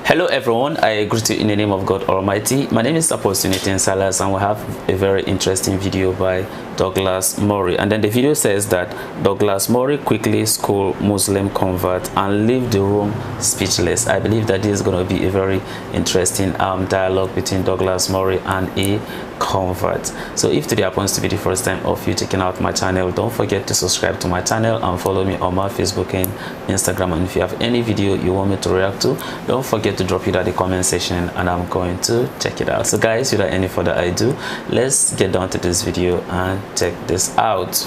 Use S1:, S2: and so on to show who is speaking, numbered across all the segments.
S1: Hello everyone, I greet you in the name of God Almighty. My name is Apostle Nathan Salas, and we have a very interesting video by Douglas Murray. And then the video says that Douglas Murray quickly schooled Muslim convert and leave the room speechless. I believe that this is going to be a very interesting dialogue between Douglas Murray and a convert. So if today happens to be the first time of you checking out my channel, don't forget to subscribe to my channel and follow me on my Facebook and Instagram. And if you have any video you want me to react to, don't forget to drop it at the comment section and I'm going to check it out. So guys, without any further ado, let's get down to this video and check this out.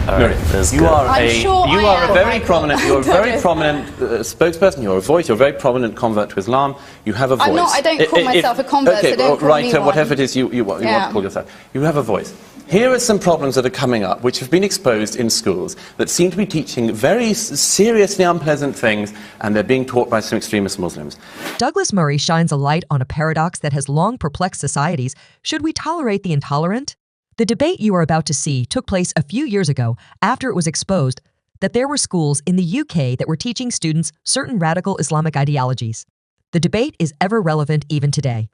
S1: All right, let's
S2: you
S1: go.
S2: are a very prominent spokesperson. You're a voice. You're a very prominent convert to Islam. You have a voice.
S3: I don't call myself a convert.
S2: Okay,
S3: so don't call me one.
S2: whatever it is you want to call yourself. You have a voice. Here are some problems that are coming up, which have been exposed in schools that seem to be teaching very seriously unpleasant things, and they're being taught by some extremist Muslims.
S4: Douglas Murray shines a light on a paradox that has long perplexed societies. Should we tolerate the intolerant? The debate you are about to see took place a few years ago after it was exposed that there were schools in the UK that were teaching students certain radical Islamic ideologies. The debate is ever relevant even today.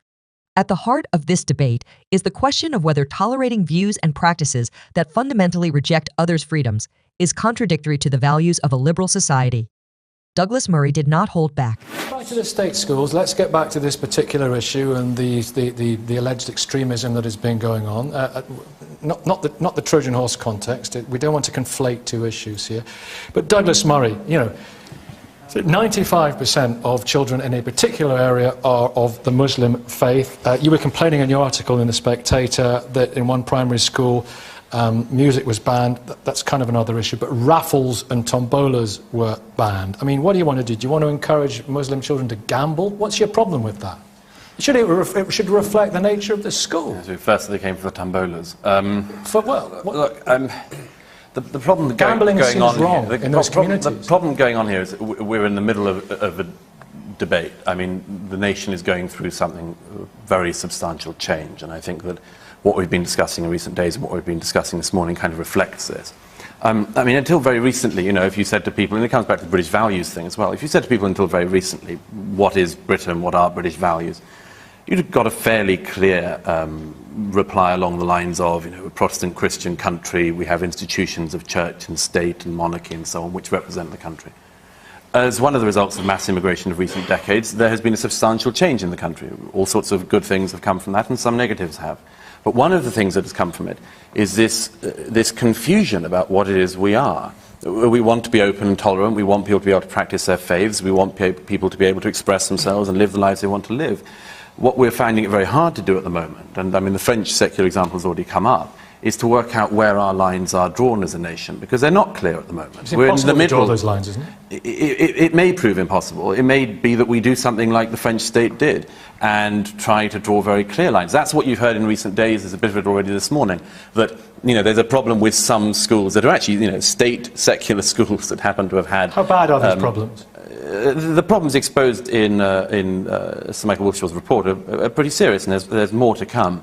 S4: At the heart of this debate is the question of whether tolerating views and practices that fundamentally reject others' freedoms is contradictory to the values of a liberal society. Douglas Murray did not hold back.
S5: Back to the state schools, let's get back to this particular issue and the alleged extremism that has been going on. Not the Trojan horse context. We don't want to conflate two issues here. But Douglas Murray, you know, 95% of children in a particular area are of the Muslim faith. You were complaining in your article in The Spectator that in one primary school music was banned. That's kind of another issue, but raffles and tombolas were banned. I mean, what do you want to do? Do you want to encourage Muslim children to gamble? What's your problem with that? It should reflect the nature of the school.
S2: Yeah, so first they came for the tombolas. The problem
S5: gambling
S2: going on
S5: wrong
S2: here,
S5: in those communities.
S2: The problem going on here is we're in the middle of a debate. I mean, the nation is going through something very substantial change, and I think that what we've been discussing in recent days and what we've been discussing this morning kind of reflects this. I mean, until very recently, you know, if you said to people, and it comes back to the British values thing as well, if you said to people until very recently, what is Britain, what are British values, you'd have got a fairly clear reply along the lines of, you know, a Protestant Christian country, we have institutions of church and state and monarchy and so on, which represent the country. As one of the results of mass immigration of recent decades, there has been a substantial change in the country. All sorts of good things have come from that, and some negatives have. But one of the things that has come from it is this confusion about what it is we are. We want to be open and tolerant, we want people to be able to practice their faiths, we want people to be able to express themselves and live the lives they want to live. What we're finding it very hard to do at the moment, and I mean the French secular example has already come up, is to work out where our lines are drawn as a nation, because they're not clear at the moment.
S5: It's impossible to draw those lines, isn't it?
S2: It may prove impossible. It may be that we do something like the French state did and try to draw very clear lines. That's what you've heard in recent days. There's a bit of it already this morning, that, you know, there's a problem with some schools that are actually, you know, state secular schools that happen to have had...
S5: How bad are these problems?
S2: The problems exposed in Sir Michael Wolfshaw's report are pretty serious, and there's more to come.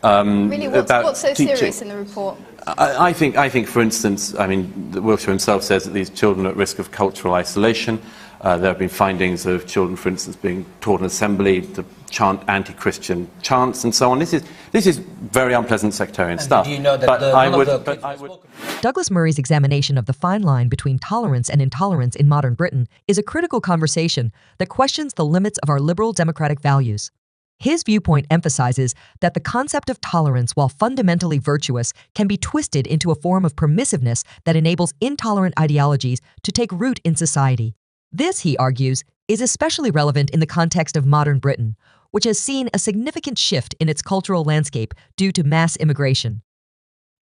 S3: Really, what's so serious in the report?
S2: I think, for instance, I mean, Wiltshire himself says that these children are at risk of cultural isolation. There have been findings of children, for instance, being taught in assembly to chant anti-Christian chants and so on. This is very unpleasant sectarian stuff.
S6: Do you know that
S4: Douglas Murray's examination of the fine line between tolerance and intolerance in modern Britain is a critical conversation that questions the limits of our liberal democratic values. His viewpoint emphasizes that the concept of tolerance, while fundamentally virtuous, can be twisted into a form of permissiveness that enables intolerant ideologies to take root in society. This, he argues, is especially relevant in the context of modern Britain, which has seen a significant shift in its cultural landscape due to mass immigration.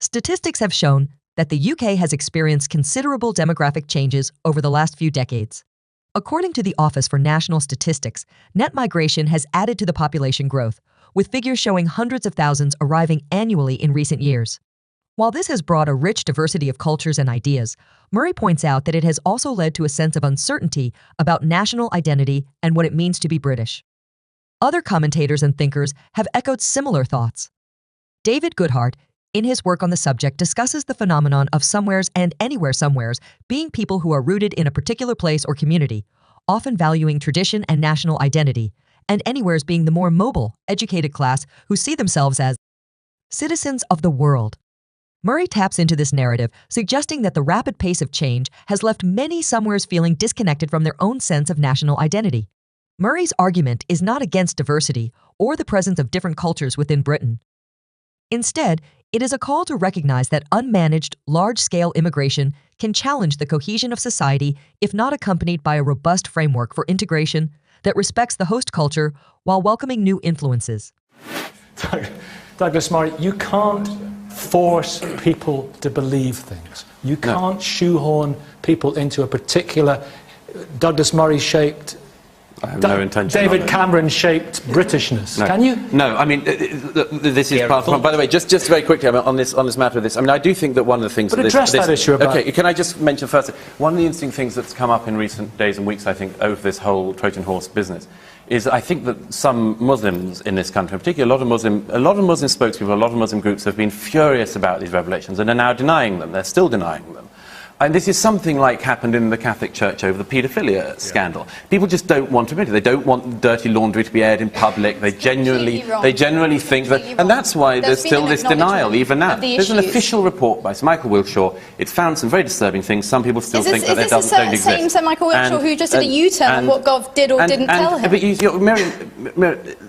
S4: Statistics have shown that the UK has experienced considerable demographic changes over the last few decades. According to the Office for National Statistics, net migration has added to the population growth, with figures showing hundreds of thousands arriving annually in recent years. While this has brought a rich diversity of cultures and ideas, Murray points out that it has also led to a sense of uncertainty about national identity and what it means to be British. Other commentators and thinkers have echoed similar thoughts. David Goodhart, in his work on the subject, discusses the phenomenon of somewheres and anywhere somewheres being people who are rooted in a particular place or community, often valuing tradition and national identity, and anywheres being the more mobile, educated class who see themselves as citizens of the world. Murray taps into this narrative, suggesting that the rapid pace of change has left many somewheres feeling disconnected from their own sense of national identity. Murray's argument is not against diversity or the presence of different cultures within Britain. Instead, it is a call to recognize that unmanaged, large-scale immigration can challenge the cohesion of society if not accompanied by a robust framework for integration that respects the host culture while welcoming new influences.
S5: Douglas Murray, you can't force people to believe things. You can't shoehorn people into a particular Douglas Murray-shaped, David Cameron-shaped Britishness. Can you?
S2: No, I mean, this is part of. By the way, just very quickly, I mean, on this matter of this, I mean, I do think that one of the things.
S5: But address that issue about.
S2: Okay, can I just mention first? One of the interesting things that's come up in recent days and weeks, I think, over this whole Trojan horse business, is I think that some Muslims in this country, in particular, a lot of Muslim spokespeople, a lot of Muslim groups have been furious about these revelations and are now denying them. They're still denying them. And this is something like happened in the Catholic Church over the paedophilia scandal. People just don't want to admit it. They don't want dirty laundry to be aired in public. They generally think that, and that's why there's still this denial even now. There's an official report by Sir Michael Wilshaw. It's found some very disturbing things. Some people still think that don't exist.
S3: Is this the same Sir Michael Wilshaw who just did a U-turn on what Gov did or didn't tell him?
S2: But Miriam,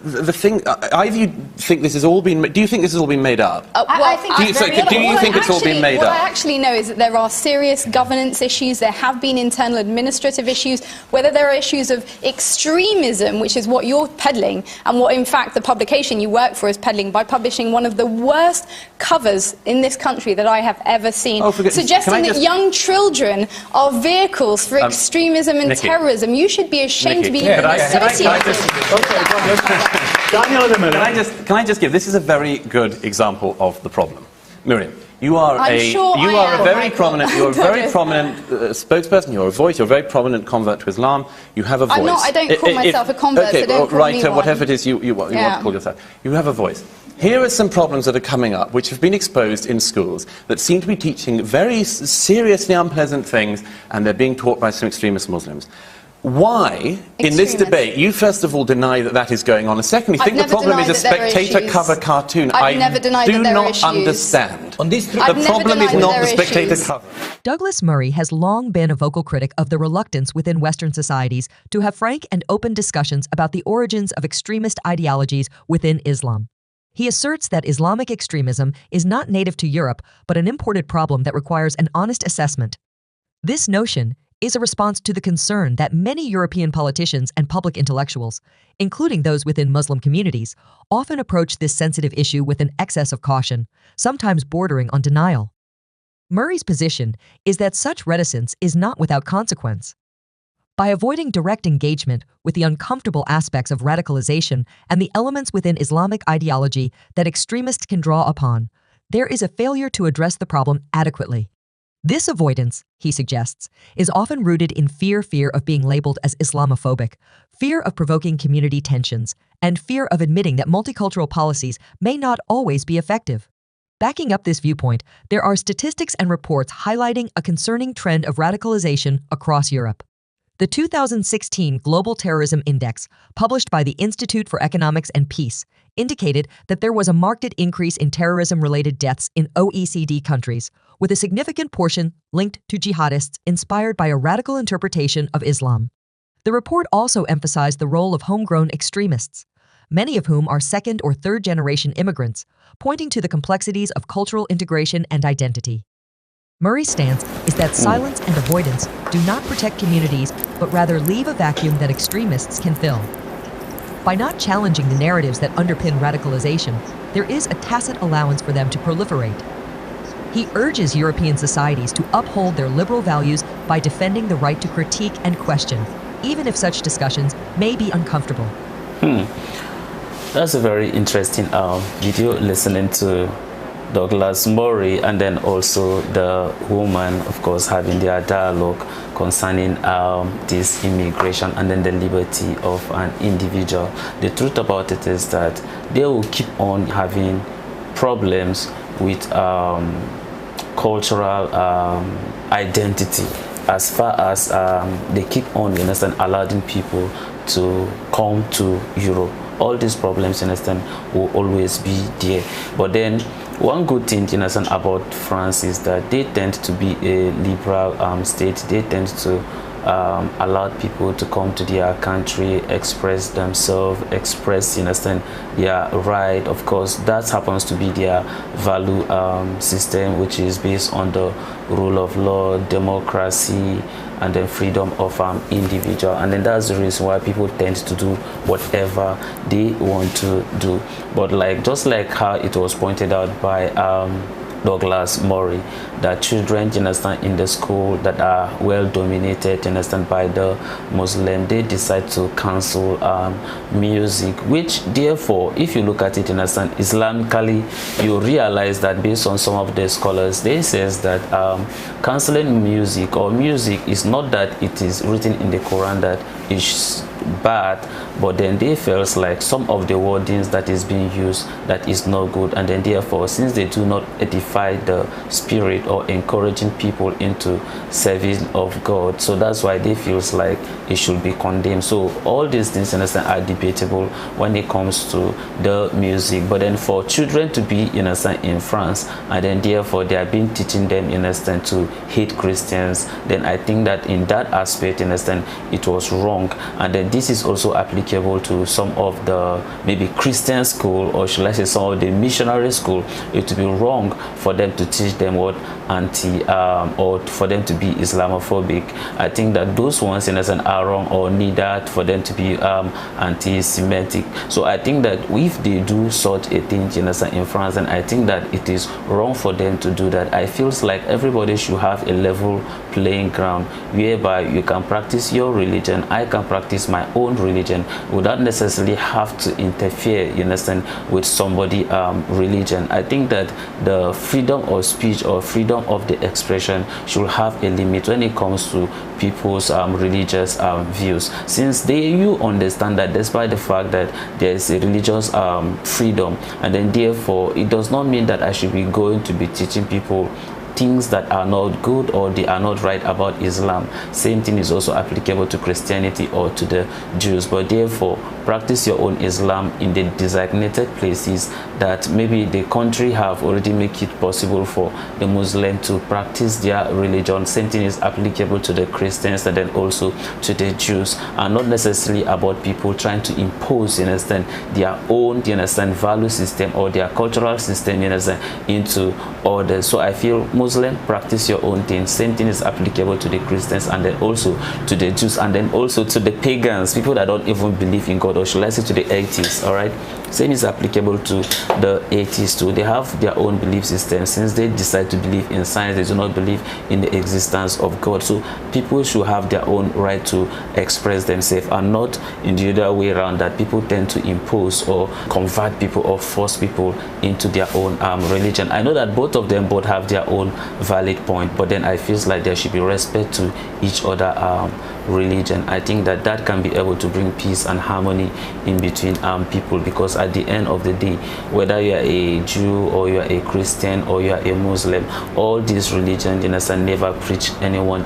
S2: the thing, either you think this has all been, do you think this has all been made up?
S3: I think
S2: do you think it's all been made up?
S3: What I actually know is that there are serious governance issues, there have been internal administrative issues, whether there are issues of extremism, which is what you're peddling, and what in fact the publication you work for is peddling by publishing one of the worst covers in this country that I have ever seen, suggesting that young children are vehicles for extremism and terrorism. You should be ashamed to be associated.
S2: Can I just give, this is a very good example of the problem. Miriam, you are a very prominent spokesperson. You're a voice. You're a very prominent convert to Islam. You have a voice.
S3: I'm not. I don't call myself a convert.
S2: Okay,
S3: so don't call me one.
S2: Whatever it is you want to call yourself. You have a voice. Here are some problems that are coming up, which have been exposed in schools that seem to be teaching very seriously unpleasant things, and they're being taught by some extremist Muslims. Why, in this debate, you first of all deny that that is going on, and secondly, think the problem is a spectator cover cartoon.
S3: I've never denied that there are issues.
S2: I do not understand.
S6: On this,
S2: the problem is not the spectator cover.
S4: Douglas Murray has long been a vocal critic of the reluctance within Western societies to have frank and open discussions about the origins of extremist ideologies within Islam. He asserts that Islamic extremism is not native to Europe, but an imported problem that requires an honest assessment. This notion is a response to the concern that many European politicians and public intellectuals, including those within Muslim communities, often approach this sensitive issue with an excess of caution, sometimes bordering on denial. Murray's position is that such reticence is not without consequence. By avoiding direct engagement with the uncomfortable aspects of radicalization and the elements within Islamic ideology that extremists can draw upon, there is a failure to address the problem adequately. This avoidance, he suggests, is often rooted in fear of being labeled as Islamophobic, fear of provoking community tensions, and fear of admitting that multicultural policies may not always be effective. Backing up this viewpoint, there are statistics and reports highlighting a concerning trend of radicalization across Europe. The 2016 Global Terrorism Index, published by the Institute for Economics and Peace, indicated that there was a marked increase in terrorism-related deaths in OECD countries, with a significant portion linked to jihadists inspired by a radical interpretation of Islam. The report also emphasized the role of homegrown extremists, many of whom are second- or third-generation immigrants, pointing to the complexities of cultural integration and identity. Murray's stance is that silence and avoidance do not protect communities, but rather leave a vacuum that extremists can fill. By not challenging the narratives that underpin radicalization, there is a tacit allowance for them to proliferate. He urges European societies to uphold their liberal values by defending the right to critique and question, even if such discussions may be uncomfortable.
S1: That's a very interesting video, listening to Douglas Murray and then also the woman, of course, having their dialogue concerning this immigration and then the liberty of an individual. The truth about it is that they will keep on having problems with cultural identity as far as they keep on, you understand, allowing people to come to Europe, all these problems, you understand, will always be there. But then one good thing, you understand, about France is that they tend to be a liberal state. They tend to allow people to come to their country, express themselves, express, you understand, their right. Of course, that happens to be their value system, which is based on the rule of law, democracy, and then freedom of individual. And then that's the reason why people tend to do whatever they want to do. But like, just like how it was pointed out by Douglas Murray, that children, you understand, in the school that are well dominated, you understand, by the Muslim, they decide to cancel music, which therefore, if you look at it, you understand, Islamically, you realize that based on some of the scholars, they says that canceling music or music is not that it is written in the Quran that is bad, but then they feels like some of the wordings that is being used that is not good, and then therefore, since they do not edify the spirit or encouraging people into serving of God, so that's why they feels like it should be condemned. So all these things, understand, are debatable when it comes to the music. But then for children to be, understand, in France, and then therefore they are being teaching them, understand, to hate Christians, then I think that in that aspect, understand, it was wrong. And then this is also applicable to some of the maybe Christian school, or should I say some of the missionary school. It would be wrong for them to teach them what or for them to be Islamophobic. I think that those ones, are wrong, or need that for them to be anti-Semitic. So I think that if they do such a thing, in France, then I think that it is wrong for them to do that. I feel like everybody should have a level playing ground whereby you can practice your religion, I can practice my own religion without necessarily have to interfere, with somebody religion. I think that the freedom of speech or freedom of the expression should have a limit when it comes to people's religious views, since you understand that despite the fact that there is a religious freedom, and then therefore it does not mean that I should be going to be teaching people things that are not good or they are not right about Islam. Same thing is also applicable to Christianity or to the Jews. But therefore, practice your own Islam in the designated places that maybe the country have already make it possible for the Muslim to practice their religion. Same thing is applicable to the Christians and then also to the Jews, and not necessarily about people trying to impose, their own, value system or their cultural system, into others. So I feel Muslim, practice your own thing. Same thing is applicable to the Christians and then also to the Jews and then also to the pagans, people that don't even believe in God, or should I say to the atheists. All right, same is applicable to the atheists too. They have their own belief system. Since they decide to believe in science, they do not believe in the existence of God. So people should have their own right to express themselves, and not in the other way around, that people tend to impose or convert people or force people into their own religion. I know that both of them both have their own valid point, but then I feel like there should be respect to each other religion. I think that that can be able to bring peace and harmony in between people, because at the end of the day, whether you are a Jew or you are a Christian or you are a Muslim, all these religions, never preach anyone,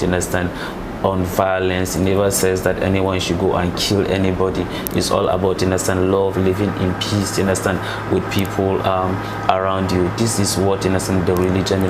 S1: on violence. It never says that anyone should go and kill anybody. It's all about, love, living in peace, with people around you. This is what, the religion,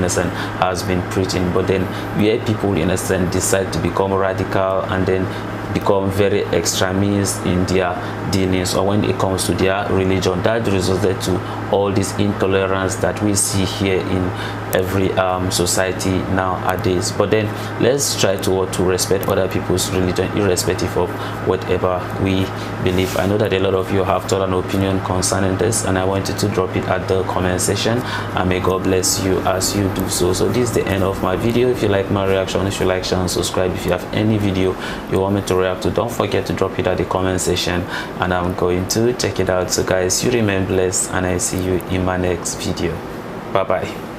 S1: has been preaching. But then where people, decide to become radical and then become very extremist in their dealings, or when it comes to their religion, that resulted to all this intolerance that we see here in every society nowadays. But then let's try to respect other people's religion, irrespective of whatever we believe. I know that a lot of you have thought an opinion concerning this, and I want you to drop it at the comment section, and may God bless you as you do so. So this is the end of my video. If you like my reaction, if you like, share and subscribe. If you have any video you want me to react to, don't forget to drop it at the comment section, and I'm going to check it out. So guys, you remain blessed, and I see you in my next video. Bye bye.